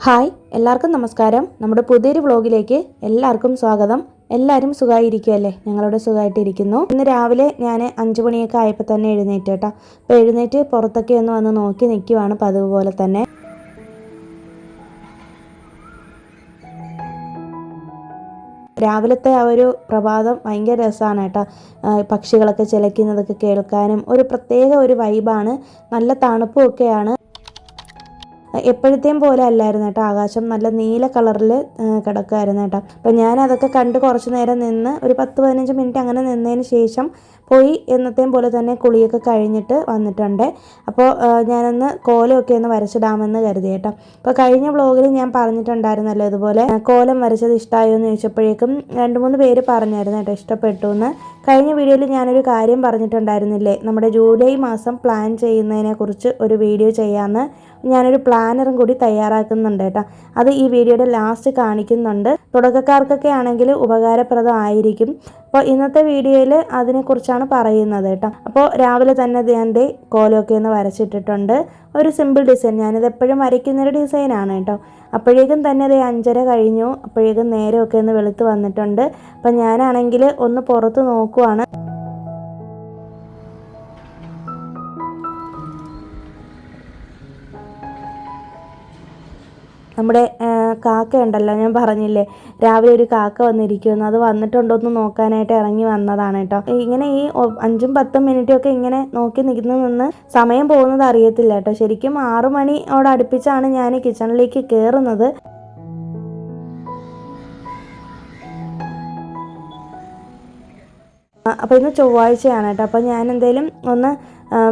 Hi എല്ലാവർക്കും നമസ്കാരം. നമ്മുടെ പുതിയൊരു വ്ളോഗിലേക്ക് എല്ലാവർക്കും സ്വാഗതം. എല്ലാവരും സുഖമായിരിക്കുമല്ലേ? ഞങ്ങളുടെ സുഖമായിട്ടിരിക്കുന്നു. ഇന്ന് രാവിലെ ഞാൻ 5 മണിയൊക്കെ ആയപ്പോൾ തന്നെ എഴുന്നേറ്റ് കേട്ടോ. അപ്പോൾ എഴുന്നേറ്റ് പുറത്തൊക്കെ ഒന്ന് വന്ന് നോക്കി നിൽക്കുവാണ് പതിവ് പോലെ തന്നെ. രാവിലത്തെ ആ ഒരു പ്രഭാതം ഭയങ്കര രസമാണ് കേട്ടോ. പക്ഷികളൊക്കെ ചിലയ്ക്കുന്നതൊക്കെ കേൾക്കാനും ഒരു പ്രത്യേക ഒരു വൈബാണ്. നല്ല തണുപ്പും ഒക്കെയാണ്. എപ്പോഴത്തെയും പോലെ അല്ലായിരുന്നു കേട്ടോ. ആകാശം നല്ല നീല കളറിൽ കിടക്കുമായിരുന്നു കേട്ടോ. അപ്പോൾ ഞാനതൊക്കെ കണ്ട് കുറച്ച് നേരം നിന്ന് ഒരു 10-15 മിനിറ്റ് അങ്ങനെ നിന്നതിന് ശേഷം പോയി എന്നത്തെയും പോലെ തന്നെ കുളിയൊക്കെ കഴിഞ്ഞിട്ട് വന്നിട്ടുണ്ട്. അപ്പോൾ ഞാനൊന്ന് കോലമൊക്കെ ഒന്ന് വരച്ചിടാമെന്ന് കരുതി കേട്ടോ. അപ്പോൾ കഴിഞ്ഞ വ്ളോഗിൽ ഞാൻ പറഞ്ഞിട്ടുണ്ടായിരുന്നല്ലോ ഇതുപോലെ കോലം വരച്ചത് ഇഷ്ടമായോ എന്ന് ചോദിച്ചപ്പോഴേക്കും 2-3 പേര് പറഞ്ഞായിരുന്നു കേട്ടോ ഇഷ്ടപ്പെട്ടു എന്ന്. കഴിഞ്ഞ വീഡിയോയിൽ ഞാനൊരു കാര്യം പറഞ്ഞിട്ടുണ്ടായിരുന്നില്ലേ, നമ്മുടെ ജൂലൈ മാസം പ്ലാൻ ചെയ്യുന്നതിനെക്കുറിച്ച് ഒരു വീഡിയോ ചെയ്യാമെന്ന്. ഞാനൊരു പ്ലാനറും കൂടി തയ്യാറാക്കുന്നുണ്ട് കേട്ടോ. അത് ഈ വീഡിയോയുടെ ലാസ്റ്റ് കാണിക്കുന്നുണ്ട്. തുടക്കക്കാർക്കൊക്കെ ആണെങ്കിൽ ഉപകാരപ്രദമായിരിക്കും. അപ്പോൾ ഇന്നത്തെ വീഡിയോയിൽ അതിനെക്കുറിച്ചാണ് പറയുന്നത് കേട്ടോ. അപ്പോൾ രാവിലെ തന്നെ ഞാൻ കോലമൊക്കെ ഒന്ന് വരച്ചിട്ടിട്ടുണ്ട്. ഒരു സിമ്പിൾ ഡിസൈൻ, ഞാനിത് എപ്പോഴും വരയ്ക്കുന്നൊരു ഡിസൈനാണ് കേട്ടോ. അപ്പോഴേക്കും തന്നെ 5:30 കഴിഞ്ഞു. അപ്പോഴേക്കും നേരമൊക്കെ ഒന്ന് വെളുത്ത് വന്നിട്ടുണ്ട്. അപ്പം ഞാനാണെങ്കിൽ ഒന്ന് പുറത്ത് നോക്കുവാണ്. നമ്മുടെ കാക്ക ഉണ്ടല്ലോ, ഞാൻ പറഞ്ഞില്ലേ രാവിലെ ഒരു കാക്ക വന്നിരിക്കുമെന്ന്. അത് വന്നിട്ടുണ്ടോയെന്ന് നോക്കാനായിട്ട് ഇറങ്ങി വന്നതാണ് കേട്ടോ. ഇങ്ങനെ ഈ 5-10 മിനിറ്റൊക്കെ ഇങ്ങനെ നോക്കി നിന്ന് സമയം പോകുന്നത് അറിയത്തില്ല കേട്ടോ. ശരിക്കും 6 മണിയോട് അടുപ്പിച്ചാണ് ഞാൻ കിച്ചണിലേക്ക് കയറുന്നത്. അപ്പോൾ ഇന്ന് ചൊവ്വാഴ്ചയാണ് കേട്ടോ. അപ്പോൾ ഞാൻ എന്തേലും ഒന്ന്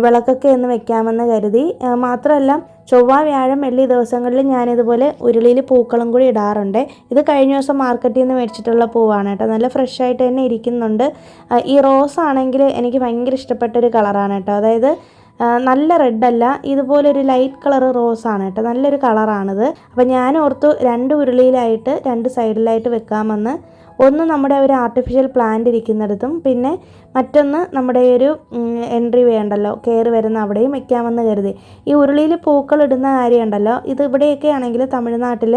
വിളക്കൊക്കെ ഒന്ന് വെക്കാമെന്ന് കരുതി. മാത്രമല്ല ചൊവ്വ, വ്യാഴം, വെള്ളി ദിവസങ്ങളിൽ ഞാനിതുപോലെ ഉരുളിയിൽ പൂക്കളും കൂടി ഇടാറുണ്ട്. ഇത് കഴിഞ്ഞ ദിവസം മാർക്കറ്റിൽ നിന്ന് മേടിച്ചിട്ടുള്ള പൂവാണ് കേട്ടോ. നല്ല ഫ്രഷ് ആയിട്ട് തന്നെ ഇരിക്കുന്നുണ്ട്. ഈ റോസ് ആണെങ്കിൽ എനിക്ക് ഭയങ്കര ഇഷ്ടപ്പെട്ടൊരു കളറാണ് കേട്ടോ. അതായത് നല്ല റെഡല്ല, ഇതുപോലൊരു ലൈറ്റ് കളർ റോസാണ് കേട്ടോ. നല്ലൊരു കളറാണിത്. അപ്പോൾ ഞാൻ ഓർത്തു 2 ഉരുളിയിലായിട്ട് 2 സൈഡിലായിട്ട് വെക്കാമെന്ന്. ഒന്ന് നമ്മുടെ ഒരു ആർട്ടിഫിഷ്യൽ പ്ലാന്റ് ഇരിക്കുന്നിടത്തും പിന്നെ മറ്റൊന്ന് നമ്മുടെ ഒരു എൻട്രി വേ ഉണ്ടല്ലോ, കയറി വരുന്ന അവിടെയും വെക്കാമെന്ന് കരുതി. ഈ ഉരുളിയിൽ പൂക്കൾ ഇടുന്ന കാര്യം ഉണ്ടല്ലോ, ഇത് ഇവിടെയൊക്കെ ആണെങ്കിൽ തമിഴ്നാട്ടിൽ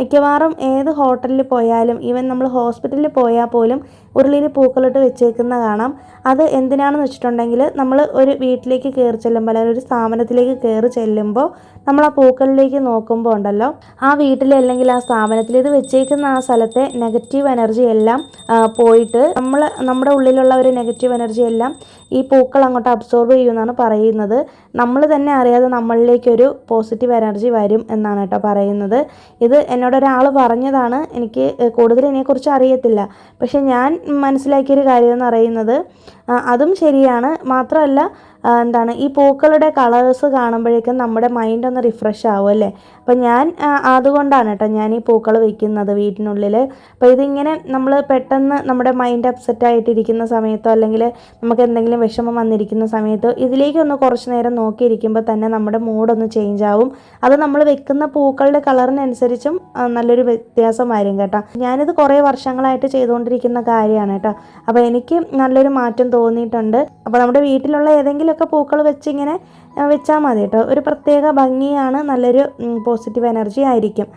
മിക്കവാറും ഏത് ഹോട്ടലിൽ പോയാലും ഈവൻ നമ്മൾ ഹോസ്പിറ്റലിൽ പോയാൽ പോലും ഉരുളിയിൽ പൂക്കളിട്ട് വെച്ചേക്കുന്ന കാണാം. അത് എന്തിനാണെന്ന് വെച്ചിട്ടുണ്ടെങ്കിൽ നമ്മൾ ഒരു വീട്ടിലേക്ക് കയറി ചെല്ലുമ്പോൾ അല്ലെങ്കിൽ ഒരു സ്ഥാപനത്തിലേക്ക് കയറി ചെല്ലുമ്പോൾ നമ്മൾ ആ പൂക്കളിലേക്ക് നോക്കുമ്പോൾ ഉണ്ടല്ലോ, ആ വീട്ടിൽ അല്ലെങ്കിൽ ആ സ്ഥാപനത്തിൽ ഇത് വെച്ചേക്കുന്ന ആ സ്ഥലത്തെ നെഗറ്റീവ് എനർജി എല്ലാം പോയിട്ട് നമ്മുടെ ഉള്ളിലുള്ള ഒരു നെഗറ്റീവ് എനർജി എല്ലാം ഈ പൂക്കൾ അങ്ങോട്ട് അബ്സോർബ് ചെയ്യുമെന്നാണ് പറയുന്നത്. നമ്മൾ തന്നെ അറിയാതെ നമ്മളിലേക്കൊരു പോസിറ്റീവ് എനർജി വരും എന്നാണ് കേട്ടോ പറയുന്നത്. ഇത് എന്നോടൊരാൾ പറഞ്ഞതാണ്. എനിക്ക് കൂടുതൽ ഇതിനെക്കുറിച്ച് അറിയത്തില്ല. പക്ഷെ ഞാൻ മനസ്സിലാക്കിയൊരു കാര്യമെന്ന് പറയുന്നത് അതും ശരിയാണ്. മാത്രമല്ല ഈ പൂക്കളുടെ കളേഴ്സ് കാണുമ്പോഴേക്കും നമ്മുടെ മൈൻഡ് ഒന്ന് റിഫ്രഷ് ആവും അല്ലേ. അപ്പം ഞാൻ അതുകൊണ്ടാണ് കേട്ടോ ഞാൻ ഈ പൂക്കൾ വയ്ക്കുന്നത് വീട്ടിനുള്ളിൽ. അപ്പോൾ ഇതിങ്ങനെ നമ്മൾ പെട്ടെന്ന് നമ്മുടെ മൈൻഡ് അപ്സെറ്റ് ആയിട്ടിരിക്കുന്ന സമയത്തോ അല്ലെങ്കിൽ നമുക്ക് എന്തെങ്കിലും വിഷമം വന്നിരിക്കുന്ന സമയത്തോ ഇതിലേക്കൊന്ന് കുറച്ച് നേരം നോക്കിയിരിക്കുമ്പോൾ തന്നെ നമ്മുടെ മൂഡൊന്ന് ചേഞ്ച് ആവും. അത് നമ്മൾ വെക്കുന്ന പൂക്കളുടെ കളറിനനുസരിച്ചും നല്ലൊരു വ്യത്യാസം വരും കേട്ടോ. ഞാനിത് കുറേ വർഷങ്ങളായിട്ട് ചെയ്തുകൊണ്ടിരിക്കുന്ന കാര്യമാണ് കേട്ടോ. അപ്പോൾ എനിക്ക് നല്ലൊരു മാറ്റം തോന്നിയിട്ടുണ്ട്. അപ്പോൾ നമ്മുടെ വീട്ടിലുള്ള ഏതെങ്കിലുമൊക്കെ പൂക്കൾ വെച്ചിങ്ങനെ വെച്ചാൽ മതി കേട്ടോ. ഒരു പ്രത്യേക ഭംഗിയാണ്, നല്ലൊരു പോസിറ്റീവ് എനർജി ആയിരിക്കും.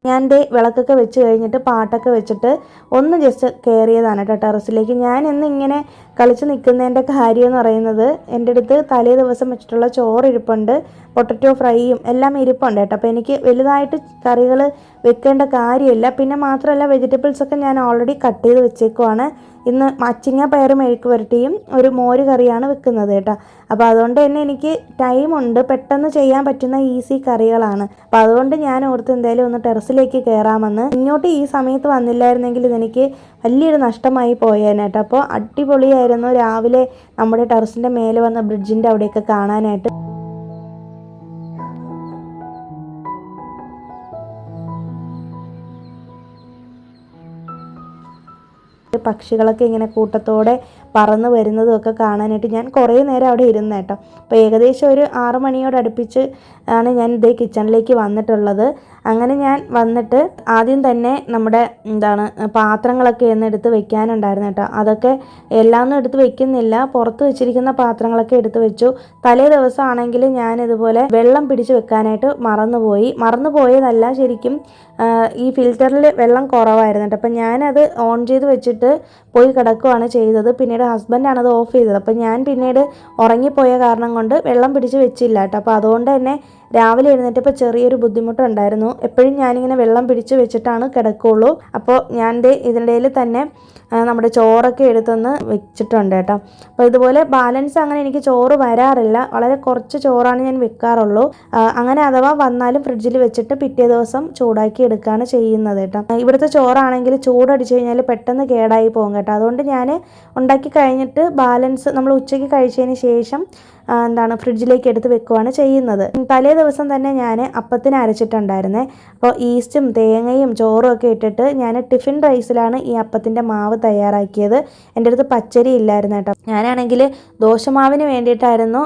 ഞാൻ വിളക്കൊക്കെ വെച്ച് കഴിഞ്ഞിട്ട് പാട്ടൊക്കെ വെച്ചിട്ട് ഒന്ന് ജസ്റ്റ് കയറിയതാണ് കേട്ടോ ടെറസിലേക്ക്. ഞാൻ ഇങ്ങനെ കളിച്ച് നിൽക്കുന്നതിൻ്റെ കാര്യം എന്ന് പറയുന്നത്, എൻ്റെ അടുത്ത് തലേ ദിവസം വെച്ചിട്ടുള്ള ചോറ് ഇരിപ്പുണ്ട്, പൊട്ടറ്റോ ഫ്രൈയും എല്ലാം ഇരിപ്പുണ്ട് കേട്ടോ. അപ്പോൾ എനിക്ക് വലുതായിട്ട് കറികൾ വെക്കേണ്ട കാര്യമില്ല. പിന്നെ മാത്രമല്ല വെജിറ്റബിൾസൊക്കെ ഞാൻ ഓൾറെഡി കട്ട് ചെയ്ത് വെച്ചേക്കുവാണ്. ഇന്ന് മച്ചിങ്ങ പയറും മെഴുക്ക് പുരട്ടിയും ഒരു മോര് കറിയാണ് വെക്കുന്നത് കേട്ടോ. അപ്പോൾ അതുകൊണ്ട് തന്നെ എനിക്ക് ടൈമുണ്ട്, പെട്ടെന്ന് ചെയ്യാൻ പറ്റുന്ന ഈസി കറികളാണ്. അപ്പോൾ അതുകൊണ്ട് ഞാൻ ഓർത്ത് എന്തായാലും ഒന്ന് ടെറസിലേക്ക് കയറാമെന്ന്. ഇങ്ങോട്ട് ഈ സമയത്ത് വന്നില്ലായിരുന്നെങ്കിൽ ഇതെനിക്ക് വലിയൊരു നഷ്ടമായി പോയേനെ കേട്ടോ. അപ്പോൾ അടിപൊളിയായിരുന്നു രാവിലെ നമ്മുടെ ടെറസിൻ്റെ മേലെ വന്ന ബ്രിഡ്ജിൻ്റെ അവിടെയൊക്കെ കാണാനായിട്ട്. പക്ഷികളൊക്കെ ഇങ്ങനെ കൂട്ടത്തോടെ പറന്ന് വരുന്നതും ഒക്കെ കാണാനായിട്ട് ഞാൻ കുറേ നേരം അവിടെ ഇരുന്ന് കേട്ടോ. അപ്പോൾ ഏകദേശം ഒരു 6 മണിയോട് അടുപ്പിച്ച് ആണ് ഞാൻ കിച്ചണിലേക്ക് വന്നിട്ടുള്ളത്. അങ്ങനെ ഞാൻ വന്നിട്ട് ആദ്യം തന്നെ നമ്മുടെ പാത്രങ്ങളൊക്കെ ഒന്ന് എടുത്ത് വെക്കാനുണ്ടായിരുന്നു കേട്ടോ. അതൊക്കെ എല്ലാമൊന്നും എടുത്ത് വെക്കുന്നില്ല, പുറത്ത് വെച്ചിരിക്കുന്ന പാത്രങ്ങളൊക്കെ എടുത്ത് വെച്ചു. തലേ ദിവസമാണെങ്കിൽ ഞാൻ ഇതുപോലെ വെള്ളം പിടിച്ച് വെക്കാനായിട്ട് മറന്നുപോയതല്ല, ശരിക്കും ഈ ഫിൽറ്ററിൽ വെള്ളം കുറവായിരുന്നു കേട്ടോ. അപ്പം ഞാനത് ഓൺ ചെയ്ത് വെച്ചിട്ട് പോയി കിടക്കുകയാണ് ചെയ്തത്. പിന്നീട് ഹസ്ബൻഡാണത് ഓഫ് ചെയ്തത്. അപ്പം ഞാൻ പിന്നീട് ഉറങ്ങിപ്പോയ കാരണം കൊണ്ട് വെള്ളം പിടിച്ച് വെച്ചില്ല കേട്ടോ. അപ്പോൾ അതുകൊണ്ട് തന്നെ രാവിലെ എഴുന്നേറ്റപ്പോൾ ചെറിയൊരു ബുദ്ധിമുട്ടുണ്ടായിരുന്നു. എപ്പോഴും ഞാനിങ്ങനെ വെള്ളം പിടിച്ച് വെച്ചിട്ടാണ് കിടക്കുകയുള്ളൂ. അപ്പോൾ ഞാൻ ഇതിനിടയിൽ തന്നെ നമ്മുടെ ചോറൊക്കെ എടുത്തൊന്ന് വെച്ചിട്ടുണ്ട് കേട്ടോ. അപ്പോൾ ഇതുപോലെ ബാലൻസ് അങ്ങനെ എനിക്ക് ചോറ് വരാറില്ല, വളരെ കുറച്ച് ചോറാണ് ഞാൻ വെക്കാറുള്ളൂ. അങ്ങനെ അഥവാ വന്നാലും ഫ്രിഡ്ജിൽ വെച്ചിട്ട് പിറ്റേ ദിവസം ചൂടാക്കി എടുക്കുകയാണ് ചെയ്യുന്നത് കേട്ടോ. ഇവിടുത്തെ ചോറാണെങ്കിൽ ചൂടടിച്ച് കഴിഞ്ഞാൽ പെട്ടെന്ന് കേടായി പോകും കേട്ടോ. അതുകൊണ്ട് ഞാൻ ഉണ്ടാക്കി കഴിഞ്ഞിട്ട് ബാലൻസ് നമ്മൾ ഉച്ചയ്ക്ക് കഴിച്ചതിന് ശേഷം ഫ്രിഡ്ജിലേക്ക് എടുത്ത് വെക്കുകയാണ് ചെയ്യുന്നത്. തലേ ദിവസം തന്നെ ഞാൻ അപ്പത്തിന് അരച്ചിട്ടുണ്ടായിരുന്നേ. അപ്പോൾ ഈസ്റ്റും തേങ്ങയും ചോറും ഒക്കെ ഇട്ടിട്ട് ഞാൻ ടിഫിൻ റൈസിലാണ് ഈ അപ്പത്തിൻ്റെ മാവ് തയ്യാറാക്കിയത്. എൻ്റെ അടുത്ത് പച്ചരി ഇല്ലായിരുന്നു കേട്ടോ. ഞാനാണെങ്കിൽ ദോശമാവിന് വേണ്ടിയിട്ടായിരുന്നു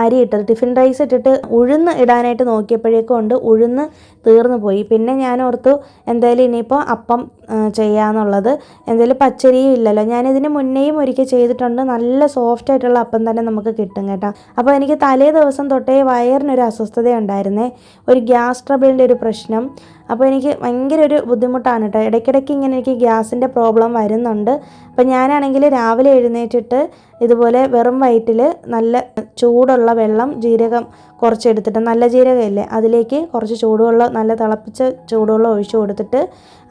അരി ഇട്ടത്. ടിഫിൻ റൈസ് ഇട്ടിട്ട് ഉഴുന്ന് ഇടാനായിട്ട് നോക്കിയപ്പോഴേക്കും കൊണ്ട് ഉഴുന്ന് തീർന്നു പോയി. പിന്നെ ഞാൻ ഓർത്തു എന്തായാലും ഇനിയിപ്പോൾ അപ്പം ചെയ്യാന്നുള്ളത്. എന്തായാലും പച്ചരിയും ഇല്ലല്ലോ. ഞാനിതിന് മുന്നേയും ഒരിക്കൽ ചെയ്തിട്ടുണ്ട്. നല്ല സോഫ്റ്റ് ആയിട്ടുള്ള അപ്പം തന്നെ നമുക്ക് കിട്ടും കേട്ടോ. അപ്പോൾ എനിക്ക് തലേ ദിവസം തൊട്ടേ വയറിനൊരു അസ്വസ്ഥത ഉണ്ടായിരുന്നേ, ഒരു ഗ്യാസ് ട്രബിളിൻ്റെ ഒരു പ്രശ്നം. അപ്പോൾ എനിക്ക് ഭയങ്കര ഒരു ബുദ്ധിമുട്ടാണ് കേട്ടോ. ഇടയ്ക്കിടയ്ക്ക് ഇങ്ങനെ എനിക്ക് ഗ്യാസിൻ്റെ പ്രോബ്ലം വരുന്നുണ്ട്. അപ്പോൾ ഞാനാണെങ്കിൽ രാവിലെ എഴുന്നേറ്റിട്ട് ഇതുപോലെ വെറും വയറ്റിൽ നല്ല ചൂടുള്ള വെള്ളം, ജീരകം കുറച്ചെടുത്തിട്ട്, നല്ല ജീരകമില്ലേ അതിലേക്ക് കുറച്ച് ചൂടുവെള്ളം, നല്ല തിളപ്പിച്ച ചൂടുവെള്ളം ഒഴിച്ചു കൊടുത്തിട്ട്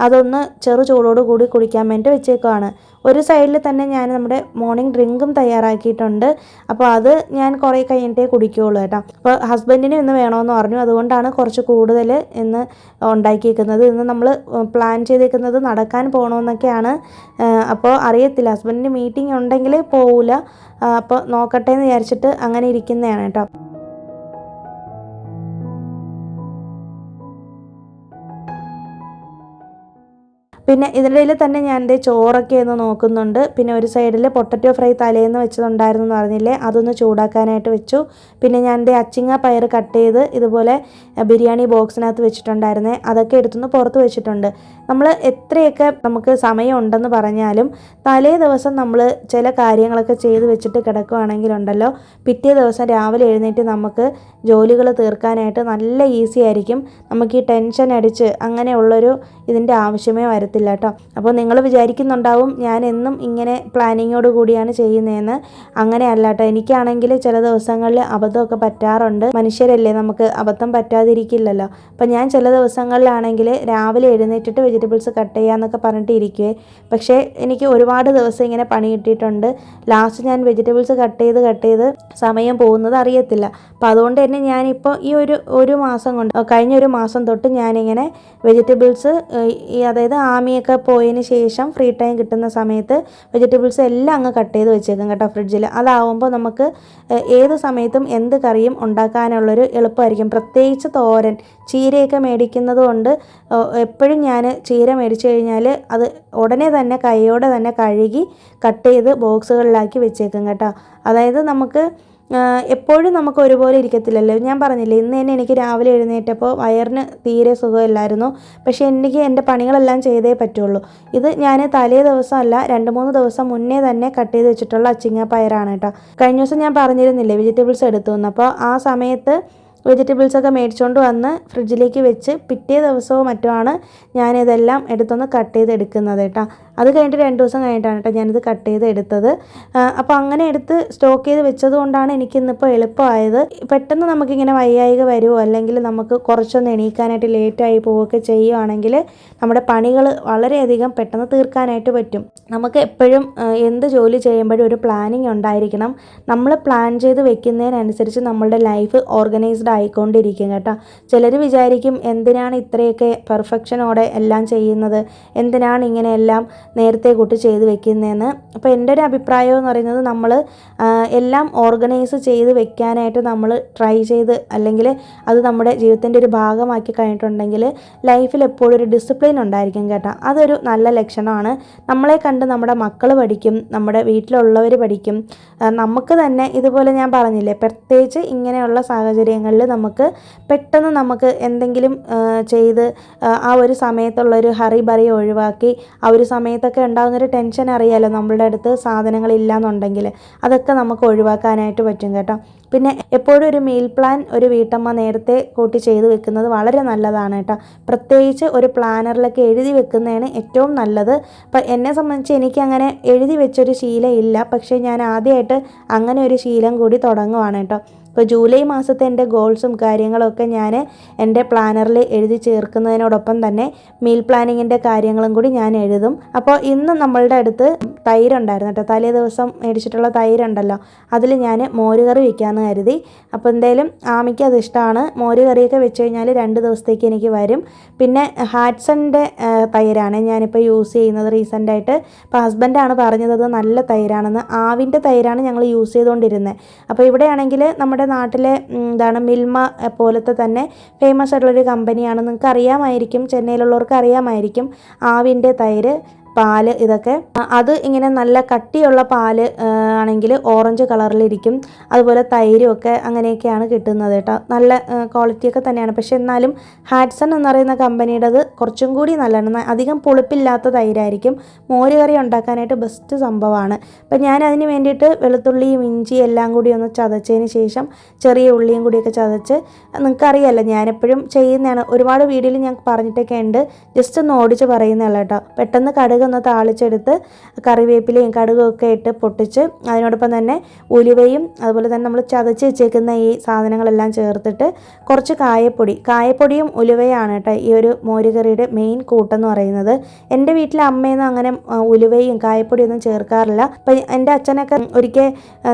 അതൊന്ന് ചെറു ചൂടോട് കൂടി കുടിക്കാൻ വേണ്ടി വെച്ചേക്കുവാണ്. ഒരു സൈഡിൽ തന്നെ ഞാൻ നമ്മുടെ മോർണിംഗ് ഡ്രിങ്കും തയ്യാറാക്കിയിട്ടുണ്ട്. അപ്പോൾ അത് ഞാൻ കുറേ കഴിഞ്ഞിട്ടേ കുടിക്കുകയുള്ളൂ കേട്ടോ. അപ്പോൾ ഹസ്ബൻഡിനും ഇന്ന് വേണമെന്ന് പറഞ്ഞു, അതുകൊണ്ടാണ് കുറച്ച് കൂടുതൽ ഇന്ന് ഉണ്ടാക്കിയേക്കുന്നത്. ഇന്ന് നമ്മൾ പ്ലാൻ ചെയ്തേക്കുന്നത് നടക്കാൻ പോകണമെന്നൊക്കെയാണ്. അപ്പോൾ അറിയത്തില്ല, ഹസ്ബൻഡിന് മീറ്റിംഗ് ഉണ്ടെങ്കിൽ പോവില്ല. അപ്പോൾ നോക്കട്ടെ എന്ന് വിചാരിച്ചിട്ട് അങ്ങനെ ഇരിക്കുന്നതാണ് കേട്ടോ. പിന്നെ ഇതിനിടയിൽ തന്നെ ഞാൻ എൻ്റെ ചോറൊക്കെ ഒന്ന് നോക്കുന്നുണ്ട്. പിന്നെ ഒരു സൈഡിൽ പൊട്ടറ്റോ ഫ്രൈ തലേന്ന് വെച്ചതുണ്ടായിരുന്നു എന്ന് പറഞ്ഞില്ലേ, അതൊന്ന് ചൂടാക്കാനായിട്ട് വെച്ചു. പിന്നെ ഞാൻ എൻ്റെ അച്ചിങ്ങ പയർ കട്ട് ചെയ്ത് ഇതുപോലെ ബിരിയാണി ബോക്സിനകത്ത് വെച്ചിട്ടുണ്ടായിരുന്നേ, അതൊക്കെ എടുത്തുനിന്ന് പുറത്ത് വെച്ചിട്ടുണ്ട്. നമ്മൾ എത്രയൊക്കെ നമുക്ക് സമയം ഉണ്ടെന്ന് പറഞ്ഞാലും തലേ ദിവസം നമ്മൾ ചില കാര്യങ്ങളൊക്കെ ചെയ്ത് വെച്ചിട്ട് കിടക്കുകയാണെങ്കിലുണ്ടല്ലോ, പിറ്റേ ദിവസം രാവിലെ എഴുന്നേറ്റ് നമുക്ക് ജോലികൾ തീർക്കാനായിട്ട് നല്ല ഈസി ആയിരിക്കും. നമുക്ക് ഈ ടെൻഷൻ അടിച്ച് അങ്ങനെയുള്ളൊരു ഇതിൻ്റെ ആവശ്യമേ വരത്തില്ല കേട്ടോ. അപ്പോൾ നിങ്ങൾ വിചാരിക്കുന്നുണ്ടാവും ഞാൻ എന്നും ഇങ്ങനെ പ്ലാനിങ്ങോട് കൂടിയാണ് ചെയ്യുന്നതെന്ന്. അങ്ങനെയല്ല കേട്ടോ. എനിക്കാണെങ്കിൽ ചില ദിവസങ്ങളിൽ അബദ്ധമൊക്കെ പറ്റാറുണ്ട്. മനുഷ്യരല്ലേ, നമുക്ക് അബദ്ധം പറ്റാതിരിക്കില്ലല്ലോ. അപ്പം ഞാൻ ചില ദിവസങ്ങളിലാണെങ്കിൽ രാവിലെ എഴുന്നേറ്റിട്ട് വെജിറ്റബിൾസ് കട്ട് ചെയ്യാമെന്നൊക്കെ പറഞ്ഞിട്ട് ഇരിക്കുവേ. പക്ഷേ എനിക്ക് ഒരുപാട് ദിവസം ഇങ്ങനെ പണി കിട്ടിയിട്ടുണ്ട്. ലാസ്റ്റ് ഞാൻ വെജിറ്റബിൾസ് കട്ട് ചെയ്ത് സമയം പോകുന്നത് അറിയത്തില്ല. അപ്പോൾ അതുകൊണ്ട് തന്നെ ഞാനിപ്പോൾ ഈ ഒരു മാസം കൊണ്ട്, കഴിഞ്ഞ ഒരു മാസം തൊട്ട് ഞാനിങ്ങനെ വെജിറ്റബിൾസ്, അതായത് ആമിയൊക്കെ പോയതിന് ശേഷം ഫ്രീ ടൈം കിട്ടുന്ന സമയത്ത് വെജിറ്റബിൾസ് എല്ലാം അങ്ങ് കട്ട് ചെയ്ത് വെച്ചേക്കും കേട്ടോ ഫ്രിഡ്ജിൽ. അതാവുമ്പോൾ നമുക്ക് ഏത് സമയത്തും എന്ത് കറിയും ഉണ്ടാക്കാനുള്ളൊരു എളുപ്പമായിരിക്കും. പ്രത്യേകിച്ച് തോരൻ, ചീരയൊക്കെ മേടിക്കുന്നത് കൊണ്ട് എപ്പോഴും ഞാൻ ചീര മേടിച്ചു കഴിഞ്ഞാൽ അത് ഉടനെ തന്നെ കൈയോടെ തന്നെ കഴുകി കട്ട് ചെയ്ത് ബോക്സുകളിലാക്കി വെച്ചേക്കും കേട്ടോ. അതായത് നമുക്ക് എപ്പോഴും നമുക്ക് ഒരുപോലെ ഇരിക്കത്തില്ലല്ലോ. ഞാൻ പറഞ്ഞില്ലേ, ഇന്ന് തന്നെ എനിക്ക് രാവിലെ എഴുന്നേറ്റപ്പോൾ വയറിന് തീരെ സുഖമില്ലായിരുന്നു. പക്ഷേ എനിക്ക് എൻ്റെ പണികളെല്ലാം ചെയ്തേ പറ്റുള്ളൂ. ഇത് ഞാൻ തലേ ദിവസമല്ല, 2-3 ദിവസം മുന്നേ തന്നെ കട്ട് ചെയ്ത് വെച്ചിട്ടുള്ള അച്ചിങ്ങ പയറാണ് കേട്ടോ. കഴിഞ്ഞ ദിവസം ഞാൻ പറഞ്ഞിരുന്നില്ലേ വെജിറ്റബിൾസ് എടുത്തു എന്ന്. അപ്പോൾ ആ സമയത്ത് വെജിറ്റബിൾസൊക്കെ മേടിച്ചുകൊണ്ട് വന്ന് ഫ്രിഡ്ജിലേക്ക് വെച്ച് പിറ്റേ ദിവസവും മറ്റുമാണ് ഞാനിതെല്ലാം എടുത്തൊന്ന് കട്ട് ചെയ്ത് എടുക്കുന്നത് കേട്ടോ. അത് കഴിഞ്ഞിട്ട് 2 ദിവസം കഴിഞ്ഞിട്ടാണ് കേട്ടോ ഞാനിത് കട്ട് ചെയ്ത് എടുത്തത്. അപ്പോൾ അങ്ങനെ എടുത്ത് സ്റ്റോക്ക് ചെയ്ത് വെച്ചത് കൊണ്ടാണ് എനിക്കിന്നിപ്പോൾ എളുപ്പമായത്. പെട്ടെന്ന് നമുക്കിങ്ങനെ വയ്യായിക വരുമോ അല്ലെങ്കിൽ നമുക്ക് കുറച്ചൊന്ന് എണീക്കാനായിട്ട് ലേറ്റായി പോവുകയൊക്കെ ചെയ്യുകയാണെങ്കിൽ നമ്മുടെ പണികൾ വളരെയധികം പെട്ടെന്ന് തീർക്കാനായിട്ട് പറ്റും. നമുക്ക് എപ്പോഴും എന്ത് ജോലി ചെയ്യുമ്പോഴും ഒരു പ്ലാനിങ് ഉണ്ടായിരിക്കണം. നമ്മൾ പ്ലാൻ ചെയ്ത് വെക്കുന്നതിനനുസരിച്ച് നമ്മളുടെ ലൈഫ് ഓർഗനൈസ്ഡ് ആയിക്കൊണ്ടിരിക്കും കേട്ടോ. ചിലർ വിചാരിക്കും എന്തിനാണ് ഇത്രയൊക്കെ പെർഫെക്ഷനോടെ എല്ലാം ചെയ്യുന്നത്, എന്തിനാണ് ഇങ്ങനെയെല്ലാം നേരത്തെ കൂട്ടി ചെയ്ത് വെക്കുന്നതെന്ന്. അപ്പോൾ എൻ്റെ ഒരു അഭിപ്രായം എന്ന് പറയുന്നത്, നമ്മൾ എല്ലാം ഓർഗനൈസ് ചെയ്ത് വെക്കാനായിട്ട് നമ്മൾ ട്രൈ ചെയ്ത്, അല്ലെങ്കിൽ അത് നമ്മുടെ ജീവിതത്തിൻ്റെ ഒരു ഭാഗമാക്കി കഴിഞ്ഞിട്ടുണ്ടെങ്കിൽ ലൈഫിൽ എപ്പോഴും ഒരു ഡിസിപ്ലിൻ ഉണ്ടായിരിക്കും കേട്ടോ. അതൊരു നല്ല ലക്ഷണമാണ്. നമ്മളെ കണ്ട് നമ്മുടെ മക്കൾ പഠിക്കും, നമ്മുടെ വീട്ടിലുള്ളവർ പഠിക്കും. നമുക്ക് തന്നെ ഇതുപോലെ ഞാൻ പറഞ്ഞില്ലേ, പ്രത്യേകിച്ച് ഇങ്ങനെയുള്ള സാഹചര്യങ്ങളിൽ നമുക്ക് പെട്ടെന്ന് നമുക്ക് എന്തെങ്കിലും ചെയ്ത് ആ ഒരു സമയത്തുള്ളൊരു ഹറി ബറി ഒഴിവാക്കി ആ ഒരു സമയത്തൊക്കെ ഉണ്ടാകുന്നൊരു ടെൻഷൻ അറിയാമല്ലോ, നമ്മളുടെ അടുത്ത് സാധനങ്ങളില്ല എന്നുണ്ടെങ്കിൽ അതൊക്കെ നമുക്ക് ഒഴിവാക്കാനായിട്ട് പറ്റും കേട്ടോ. പിന്നെ എപ്പോഴും ഒരു മീൽ പ്ലാൻ ഒരു വീട്ടമ്മ നേരത്തെ കൂട്ടി ചെയ്ത് വെക്കുന്നത് വളരെ നല്ലതാണ് കേട്ടോ. പ്രത്യേകിച്ച് ഒരു പ്ലാനറിലൊക്കെ എഴുതി വെക്കുന്നതാണ് ഏറ്റവും നല്ലത്. അപ്പം എന്നെ സംബന്ധിച്ച് എനിക്കങ്ങനെ എഴുതി വെച്ചൊരു ശീലം ഇല്ല, പക്ഷേ ഞാൻ ആദ്യമായിട്ട് അങ്ങനെ ഒരു ശീലം കൂടി തുടങ്ങുവാണ് കേട്ടോ. ഇപ്പോൾ ജൂലൈ മാസത്തെ എൻ്റെ ഗോൾസും കാര്യങ്ങളൊക്കെ ഞാൻ എൻ്റെ പ്ലാനറിൽ എഴുതി ചേർക്കുന്നതിനോടൊപ്പം തന്നെ മീൽ പ്ലാനിങ്ങിൻ്റെ കാര്യങ്ങളും കൂടി ഞാൻ എഴുതും. അപ്പോൾ ഇന്ന് നമ്മളുടെ അടുത്ത് തൈരുണ്ടായിരുന്നു കേട്ടോ. തലേ ദിവസം മേടിച്ചിട്ടുള്ള തൈരുണ്ടല്ലോ, അതിൽ ഞാൻ മോരുകറി വയ്ക്കാമെന്ന് കരുതി. അപ്പോൾ എന്തായാലും ആമിക്ക് അത് ഇഷ്ടമാണ്. മോരുകറിയൊക്കെ വെച്ച് കഴിഞ്ഞാൽ 2 ദിവസത്തേക്ക് എനിക്ക് വരും. പിന്നെ ഹാറ്റ്സൻ്റെ തൈരാണ് ഞാനിപ്പോൾ യൂസ് ചെയ്യുന്നത് റീസെൻ്റായിട്ട്. അപ്പോൾ ഹസ്ബൻഡാണ് പറഞ്ഞത് അത് നല്ല തൈരാണെന്ന്. ആവിൻ്റെ തൈരാണ് ഞങ്ങൾ യൂസ് ചെയ്തുകൊണ്ടിരുന്നത്. അപ്പോൾ ഇവിടെയാണെങ്കിൽ നമ്മുടെ നാട്ടിലെ മിൽമ പോലത്തെ തന്നെ ഫേമസ് ആയിട്ടുള്ളൊരു കമ്പനിയാണ്. നിങ്ങൾക്ക് അറിയാമായിരിക്കും, ചെന്നൈയിലുള്ളവർക്ക് അറിയാമായിരിക്കും ആവിൻ്റെ തൈര്, പാല് ഇതൊക്കെ. അത് ഇങ്ങനെ നല്ല കട്ടിയുള്ള പാല് ആണെങ്കിൽ ഓറഞ്ച് കളറിലിരിക്കും. അതുപോലെ തൈരും ഒക്കെ അങ്ങനെയൊക്കെയാണ് കിട്ടുന്നത് കേട്ടോ. നല്ല ക്വാളിറ്റിയൊക്കെ തന്നെയാണ്. പക്ഷെ എന്നാലും ഹാറ്റ്സൺ എന്ന് പറയുന്ന കമ്പനിയുടേത് കുറച്ചും കൂടി നല്ലതാണ്. അധികം പുളിപ്പില്ലാത്ത തൈരായിരിക്കും. മോരുകറി ഉണ്ടാക്കാനായിട്ട് ബെസ്റ്റ് സംഭവമാണ്. അപ്പം ഞാൻ അതിന് വേണ്ടിയിട്ട് വെളുത്തുള്ളിയും ഇഞ്ചി എല്ലാം കൂടി ഒന്ന് ചതച്ചതിന് ശേഷം ചെറിയ ഉള്ളിയും കൂടിയൊക്കെ ചതച്ച്, നിങ്ങൾക്കറിയാമല്ലോ ഞാനെപ്പോഴും ചെയ്യുന്നതാണ്, ഒരുപാട് വീഡിയോയിൽ ഞാൻ പറഞ്ഞിട്ടൊക്കെ ഉണ്ട്, ജസ്റ്റ് ഒന്ന് ഓടിച്ച് പറയുന്നതല്ല കേട്ടോ. പെട്ടെന്ന് കടുക് ഒന്ന് താളിച്ചെടുത്ത് കറിവേപ്പിലയും കടുകൊക്കെ ഇട്ട് പൊട്ടിച്ച് അതിനോടൊപ്പം തന്നെ ഉലുവയും അതുപോലെ തന്നെ നമ്മൾ ചതച്ച് വെച്ചേക്കുന്ന ഈ സാധനങ്ങളെല്ലാം ചേർത്തിട്ട് കുറച്ച് കായപ്പൊടിയും ഉലുവയാണ് കേട്ടോ ഈ ഒരു മോരുകറിയുടെ മെയിൻ കൂട്ടെന്ന് പറയുന്നത്. എൻ്റെ വീട്ടിലെ അമ്മയൊന്നും അങ്ങനെ ഉലുവയും കായപ്പൊടിയൊന്നും ചേർക്കാറില്ല. അപ്പം എൻ്റെ അച്ഛനൊക്കെ ഒരിക്കൽ